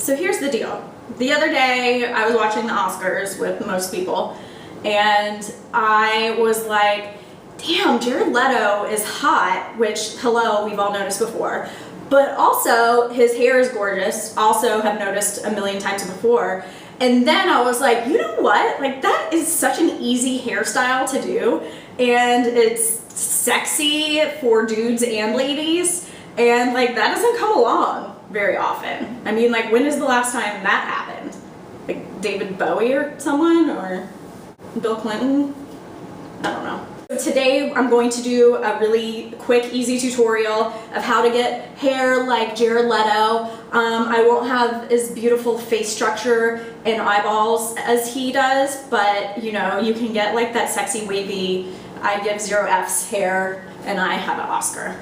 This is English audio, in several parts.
So here's the deal. The other day I was watching the Oscars with most people and I was like, damn, Jared Leto is hot, which, hello, we've all noticed before. But also, his hair is gorgeous, also have noticed a million times before. And then I was like, you know what? Like, that is such an easy hairstyle to do. And it's sexy for dudes and ladies. And like, that doesn't come along very often. I mean, like, when is the last time that happened? Like David Bowie or someone, or Bill Clinton? I don't know. Today I'm going to do a really quick, easy tutorial of how to get hair like Jared Leto. I won't have as beautiful face structure and eyeballs as he does, but you know, you can get like that sexy wavy, I give 0 F's hair, and I have an Oscar.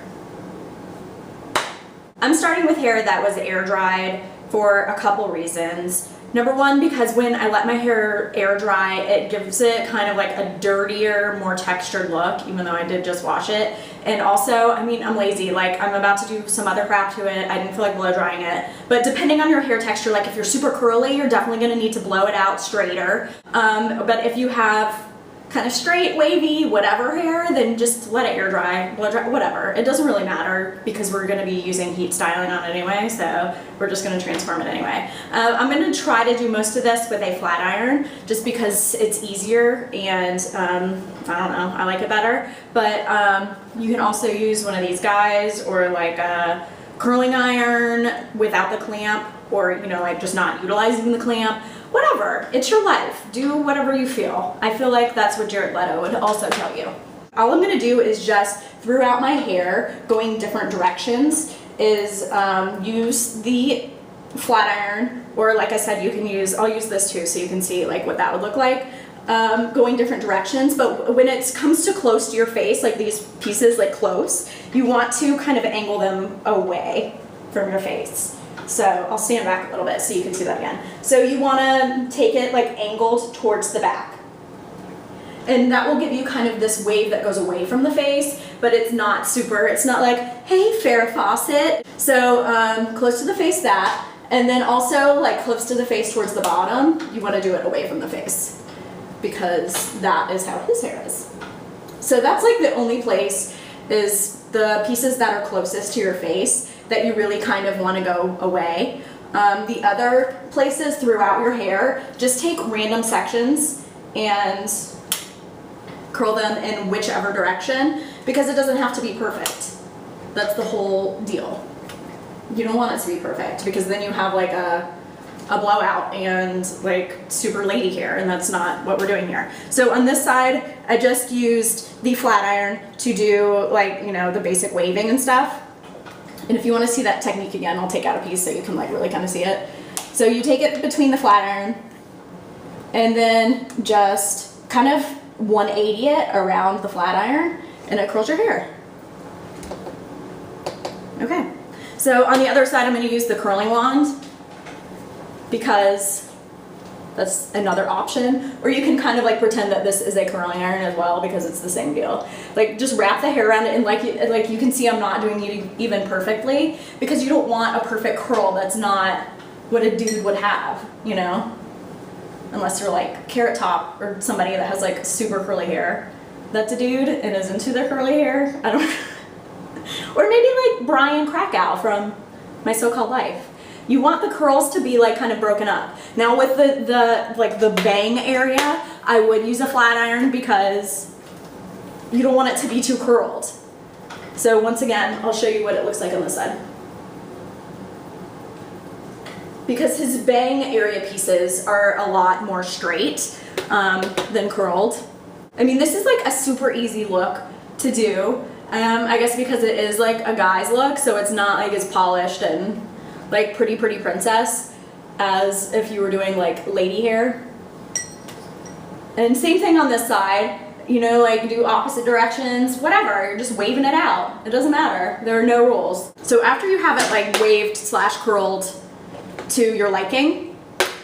I'm starting with hair that was air dried for a couple reasons. Number one, because when I let my hair air dry, it gives it kind of like a dirtier, more textured look, even though I did just wash it. And also, I mean, I'm lazy. Like, I'm about to do some other crap to it. I didn't feel like blow drying it. But depending on your hair texture, like if you're super curly, you're definitely gonna need to blow it out straighter. But if you have kind of straight, wavy, whatever hair, then just let it air dry, blow dry, whatever. It doesn't really matter because we're going to be using heat styling on it anyway, so we're just going to transform it anyway. I'm going to try to do most of this with a flat iron just because it's easier and I don't know, I like it better. But you can also use one of these guys or like a curling iron without the clamp, or you know, like just not utilizing the clamp. Whatever, it's your life. Do whatever you feel. I feel like that's what Jared Leto would also tell you. All I'm gonna do is just throughout my hair, going different directions, is use the flat iron, or like I said, you can use, I'll use this too so you can see like what that would look like. Going different directions, but when it comes to close to your face, like these pieces like close, you want to kind of angle them away from your face. So I'll stand back a little bit so you can see that again. So you want to take it like angled towards the back. And that will give you kind of this wave that goes away from the face, but it's not super, it's not like, hey, Farrah Fawcett. So close to the face that, and then also like close to the face towards the bottom, you want to do it away from the face because that is how his hair is. So that's like the only place is the pieces that are closest to your face that you really kind of want to go away. The other places throughout your hair, just take random sections and curl them in whichever direction because it doesn't have to be perfect. That's the whole deal. You don't want it to be perfect because then you have like a blowout and like super lady hair, and that's not what we're doing here. So on this side, I just used the flat iron to do like, you know, the basic waving and stuff. And if you want to see that technique again, I'll take out a piece so you can like really kind of see it. So you take it between the flat iron and then just kind of 180 it around the flat iron and it curls your hair. Okay, so on the other side I'm going to use the curling wand because that's another option, or you can kind of like pretend that this is a curling iron as well because it's the same deal. Like just wrap the hair around it, and like you can see I'm not doing it even perfectly because you don't want a perfect curl. That's not what a dude would have, you know, unless you're like Carrot Top or somebody that has like super curly hair. That's a dude and is into their curly hair. I don't or maybe like Brian Krakow from My So-Called Life. You want the curls to be like kind of broken up. Now with the bang area, I would use a flat iron because you don't want it to be too curled. So once again, I'll show you what it looks like on this side. Because his bang area pieces are a lot more straight than curled. I mean, this is like a super easy look to do. I guess because it is like a guy's look, so it's not like as polished and like pretty princess as if you were doing like lady hair. And same thing on this side, you know, like do opposite directions, whatever, you're just waving it out. It doesn't matter, there are no rules. So after you have it like waved / curled to your liking,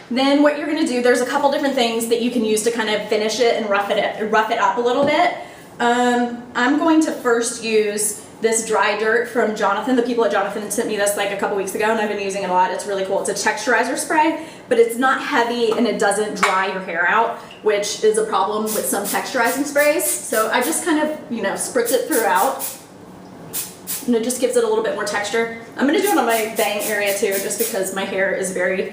then what you're gonna do, there's a couple different things that you can use to kind of finish it and rough it up a little bit. I'm going to first use this dry dirt from Jonathan. The people at Jonathan sent me this like a couple weeks ago, and I've been using it a lot. It's really cool. It's a texturizer spray, but it's not heavy and it doesn't dry your hair out, which is a problem with some texturizing sprays. So I just kind of, you know, spritz it throughout, and it just gives it a little bit more texture. I'm gonna do it on my bang area too, just because my hair is very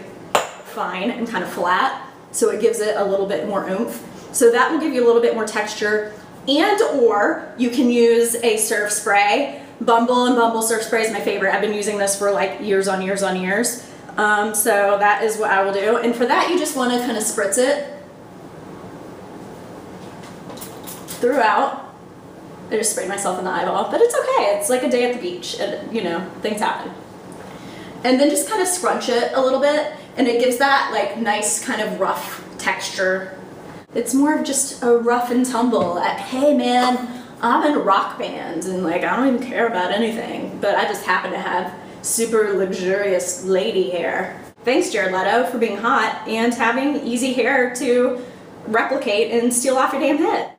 fine and kind of flat, so it gives it a little bit more oomph. So that will give you a little bit more texture. And or you can use a surf spray. Bumble and Bumble surf spray is my favorite. I've been using this for like years on years on years. So that is what I will do. And for that, you just want to kind of spritz it throughout. I just sprayed myself in the eyeball, but it's okay. It's like a day at the beach, and you know, things happen. And then just kind of scrunch it a little bit, and it gives that like nice kind of rough texture. It's more of just a rough and tumble at, hey man, I'm in a rock band and like I don't even care about anything, but I just happen to have super luxurious lady hair. Thanks Jared Leto for being hot and having easy hair to replicate and steal off your damn head.